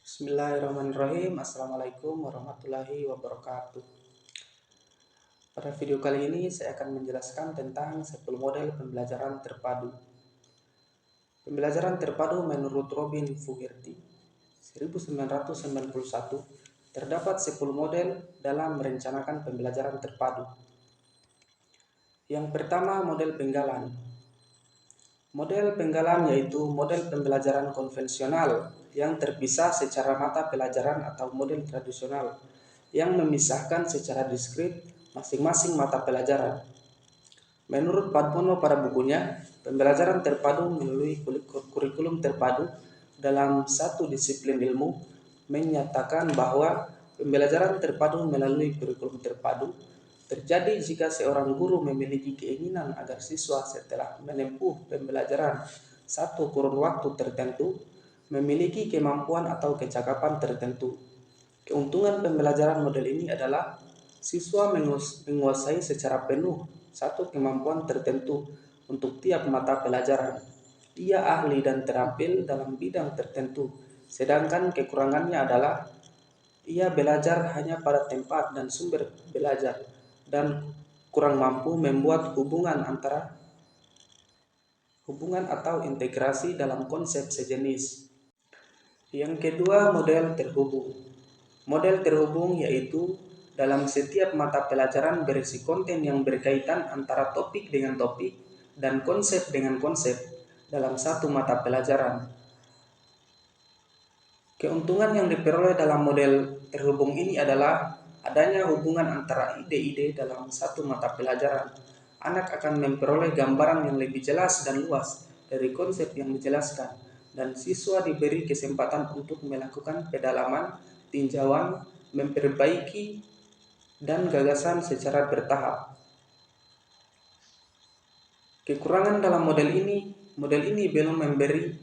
Bismillahirrahmanirrahim. Assalamualaikum warahmatullahi wabarakatuh. Pada video kali ini saya akan menjelaskan tentang 10 model pembelajaran terpadu. Pembelajaran terpadu menurut Robin Fogerty 1991 terdapat 10 model dalam merencanakan pembelajaran terpadu. Yang pertama, model penggalan. Model penggalan yaitu model pembelajaran konvensional yang terpisah secara mata pelajaran atau model tradisional yang memisahkan secara diskrit masing-masing mata pelajaran. Menurut Padmono pada bukunya, pembelajaran terpadu melalui kurikulum terpadu dalam satu disiplin ilmu menyatakan bahwa pembelajaran terpadu melalui kurikulum terpadu terjadi jika seorang guru memiliki keinginan agar siswa setelah menempuh pembelajaran satu kurun waktu tertentu memiliki kemampuan atau kecakapan tertentu. Keuntungan pembelajaran model ini adalah siswa menguasai secara penuh satu kemampuan tertentu untuk tiap mata pelajaran. Ia ahli dan terampil dalam bidang tertentu, sedangkan kekurangannya adalah ia belajar hanya pada tempat dan sumber belajar dan kurang mampu membuat hubungan atau integrasi dalam konsep sejenis. Yang kedua, model terhubung. Model terhubung yaitu dalam setiap mata pelajaran berisi konten yang berkaitan antara topik dengan topik dan konsep dengan konsep dalam satu mata pelajaran. Keuntungan yang diperoleh dalam model terhubung ini adalah adanya hubungan antara ide-ide dalam satu mata pelajaran. Anak akan memperoleh gambaran yang lebih jelas dan luas dari konsep yang dijelaskan, dan siswa diberi kesempatan untuk melakukan pedalaman, tinjauan, memperbaiki, dan gagasan secara bertahap. Kekurangan dalam model ini belum memberi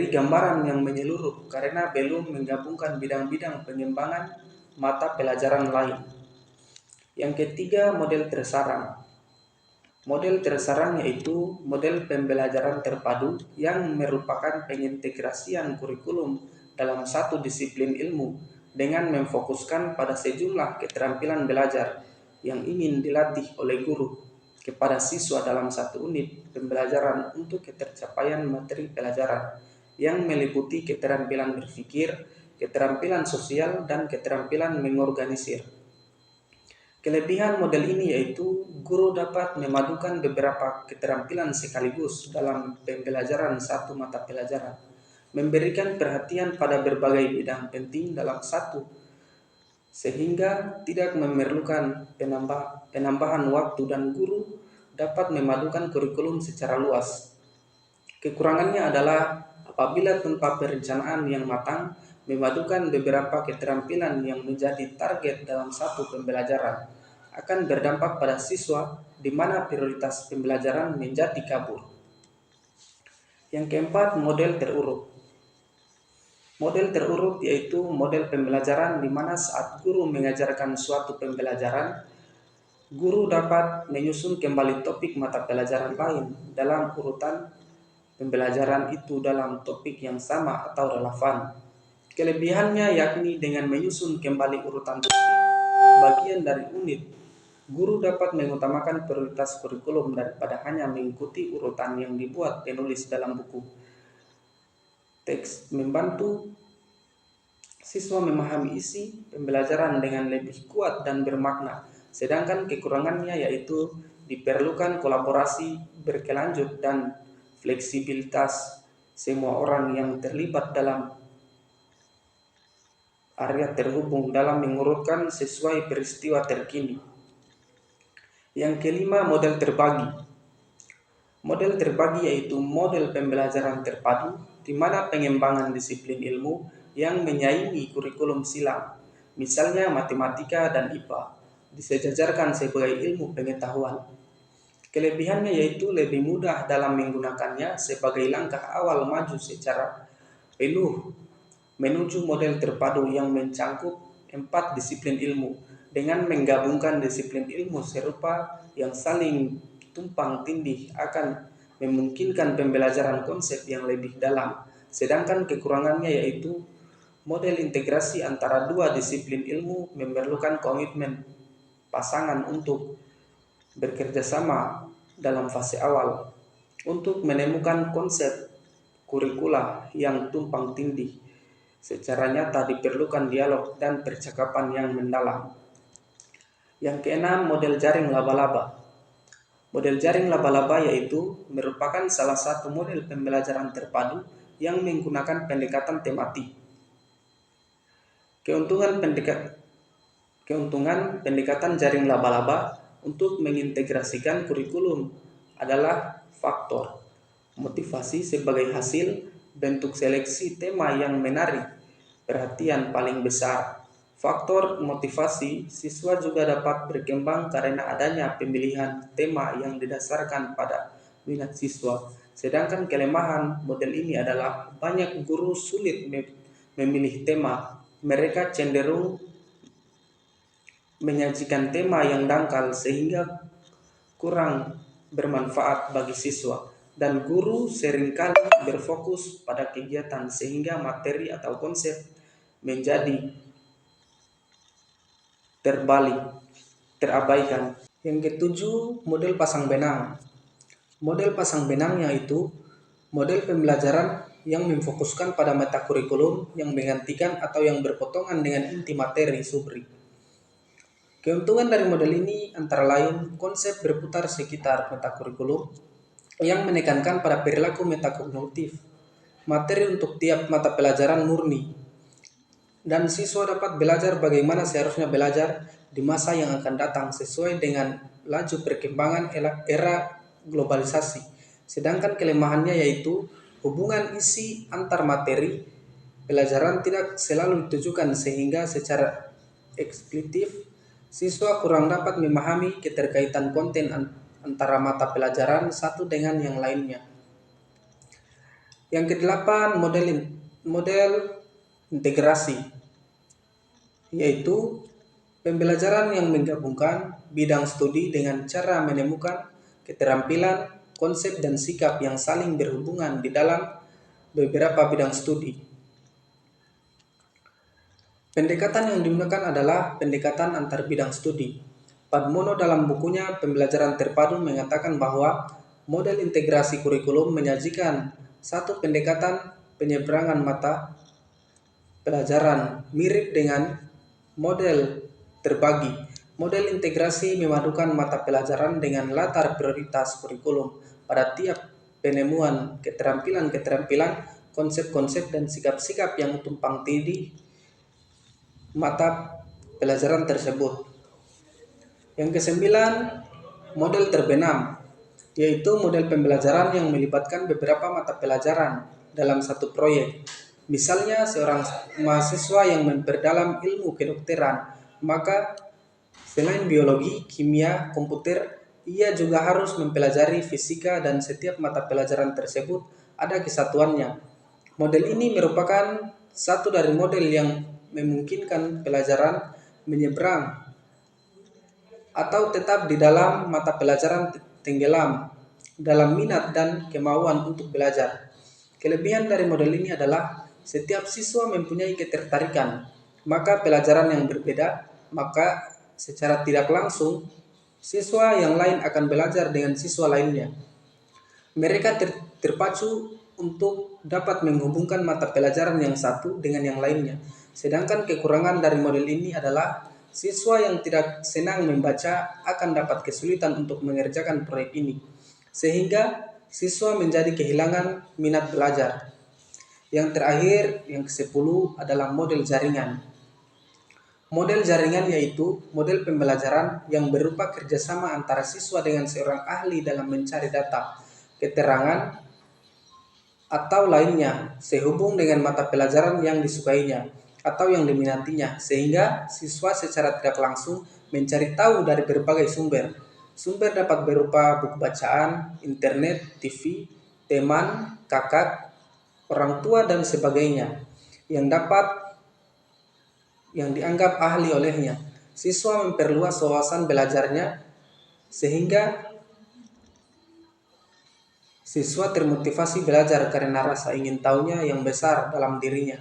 gambaran yang menyeluruh karena belum menggabungkan bidang-bidang pengembangan mata pelajaran lain. Yang ketiga, model tersarang. Model tersarang yaitu model pembelajaran terpadu yang merupakan pengintegrasian kurikulum dalam satu disiplin ilmu dengan memfokuskan pada sejumlah keterampilan belajar yang ingin dilatih oleh guru kepada siswa dalam satu unit pembelajaran untuk ketercapaian materi pelajaran yang meliputi keterampilan berpikir, keterampilan sosial, dan keterampilan mengorganisir. Kelebihan model ini yaitu guru dapat memadukan beberapa keterampilan sekaligus dalam pembelajaran satu mata pelajaran, memberikan perhatian pada berbagai bidang penting dalam satu, sehingga tidak memerlukan penambahan waktu dan guru dapat memadukan kurikulum secara luas. Kekurangannya adalah apabila tanpa perencanaan yang matang, memadukan beberapa keterampilan yang menjadi target dalam satu pembelajaran akan berdampak pada siswa di mana prioritas pembelajaran menjadi kabur. Yang keempat, model terurut. Model terurut yaitu model pembelajaran di mana saat guru mengajarkan suatu pembelajaran, guru dapat menyusun kembali topik mata pelajaran lain dalam urutan pembelajaran itu dalam topik yang sama atau relevan. Kelebihannya yakni dengan menyusun kembali urutan topik bagian dari unit, guru dapat mengutamakan prioritas kurikulum daripada hanya mengikuti urutan yang dibuat penulis dalam buku. Teks membantu siswa memahami isi pembelajaran dengan lebih kuat dan bermakna, sedangkan kekurangannya yaitu diperlukan kolaborasi berkelanjut dan fleksibilitas semua orang yang terlibat dalam area terhubung dalam mengurutkan sesuai peristiwa terkini. Yang kelima, model terbagi. Model terbagi yaitu model pembelajaran terpadu di mana pengembangan disiplin ilmu yang menyaingi kurikulum silang, misalnya matematika dan IPA, disejajarkan sebagai ilmu pengetahuan. Kelebihannya yaitu lebih mudah dalam menggunakannya sebagai langkah awal maju secara penuh menuju model terpadu yang mencangkup 4 disiplin ilmu dengan menggabungkan disiplin ilmu serupa yang saling tumpang tindih akan memungkinkan pembelajaran konsep yang lebih dalam sedangkan kekurangannya yaitu model integrasi antara dua disiplin ilmu memerlukan komitmen pasangan untuk bekerja sama dalam fase awal untuk menemukan konsep kurikula yang tumpang tindih. Secara nyata diperlukan dialog dan percakapan yang mendalam. Yang keenam, model jaring laba-laba. Model jaring laba-laba yaitu merupakan salah satu model pembelajaran terpadu yang menggunakan pendekatan tematik. Keuntungan pendekatan jaring laba-laba untuk mengintegrasikan kurikulum adalah faktor motivasi sebagai hasil bentuk seleksi tema yang menarik perhatian paling besar. Faktor motivasi, siswa juga dapat berkembang karena adanya pemilihan tema yang didasarkan pada minat siswa. Sedangkan kelemahan model ini adalah banyak guru sulit memilih tema. Mereka cenderung menyajikan tema yang dangkal sehingga kurang bermanfaat bagi siswa, dan guru seringkali berfokus pada kegiatan sehingga materi atau konsep menjadi terabaikan. Yang ketujuh, model pasang benang. Model pasang benang yaitu model pembelajaran yang memfokuskan pada mata kurikulum yang menggantikan atau yang berpotongan dengan inti materi subri. Keuntungan dari model ini antara lain konsep berputar sekitar mata kurikulum yang menekankan pada perilaku metakognitif, materi untuk tiap mata pelajaran murni, dan siswa dapat belajar bagaimana seharusnya belajar di masa yang akan datang sesuai dengan laju perkembangan era globalisasi. Sedangkan kelemahannya yaitu hubungan isi antar materi pelajaran tidak selalu ditujukan sehingga secara eksplisit siswa kurang dapat memahami keterkaitan konten antara mata pelajaran satu dengan yang lainnya. Yang kedelapan, model integrasi, yaitu pembelajaran yang menggabungkan bidang studi dengan cara menemukan keterampilan, konsep, dan sikap yang saling berhubungan di dalam beberapa bidang studi. Pendekatan yang digunakan adalah pendekatan antar bidang studi. Padmono dalam bukunya Pembelajaran Terpadu mengatakan bahwa model integrasi kurikulum menyajikan satu pendekatan penyeberangan mata pelajaran mirip dengan model terbagi. Model integrasi memadukan mata pelajaran dengan latar prioritas kurikulum pada tiap penemuan keterampilan-keterampilan, konsep-konsep, dan sikap-sikap yang tumpang tindih mata pelajaran tersebut. Yang kesembilan, model terbenam, yaitu model pembelajaran yang melibatkan beberapa mata pelajaran dalam satu proyek. Misalnya seorang mahasiswa yang memperdalam ilmu kedokteran, maka selain biologi, kimia, komputer, ia juga harus mempelajari fisika dan setiap mata pelajaran tersebut ada kesatuannya. Model ini merupakan satu dari model yang memungkinkan pelajaran menyeberang atau tetap di dalam mata pelajaran tenggelam dalam minat dan kemauan untuk belajar. Kelebihan dari model ini adalah setiap siswa mempunyai ketertarikan, maka pelajaran yang berbeda, maka secara tidak langsung siswa yang lain akan belajar dengan siswa lainnya. Mereka terpacu untuk dapat menghubungkan mata pelajaran yang satu dengan yang lainnya. Sedangkan kekurangan dari model ini adalah siswa yang tidak senang membaca akan dapat kesulitan untuk mengerjakan proyek ini, sehingga siswa menjadi kehilangan minat belajar. Yang terakhir, yang ke-10 adalah model jaringan. Model jaringan yaitu model pembelajaran yang berupa kerjasama antara siswa dengan seorang ahli dalam mencari data, keterangan, atau lainnya sehubung dengan mata pelajaran yang disukainya atau yang diminatinya, sehingga siswa secara tidak langsung mencari tahu dari berbagai sumber. Sumber dapat berupa buku bacaan, internet, TV, teman, kakak, orang tua, dan sebagainya yang dianggap ahli olehnya. Siswa memperluas wawasan belajarnya sehingga Siswa termotivasi belajar karena rasa ingin tahunya yang besar dalam dirinya.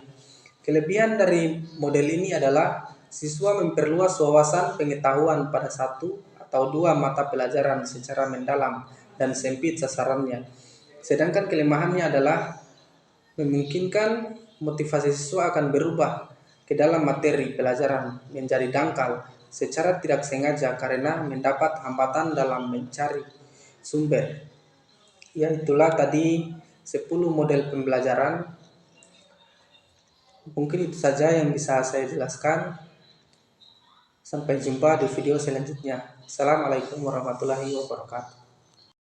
Kelebihan dari model ini adalah siswa memperluas wawasan pengetahuan pada satu atau dua mata pelajaran secara mendalam dan sempit sasarannya. Sedangkan kelemahannya adalah memungkinkan motivasi siswa akan berubah ke dalam materi pelajaran menjadi dangkal secara tidak sengaja karena mendapat hambatan dalam mencari sumber. Ya, itulah tadi 10 model pembelajaran. Mungkin itu saja yang bisa saya jelaskan. Sampai jumpa di video selanjutnya. Assalamualaikum warahmatullahi wabarakatuh.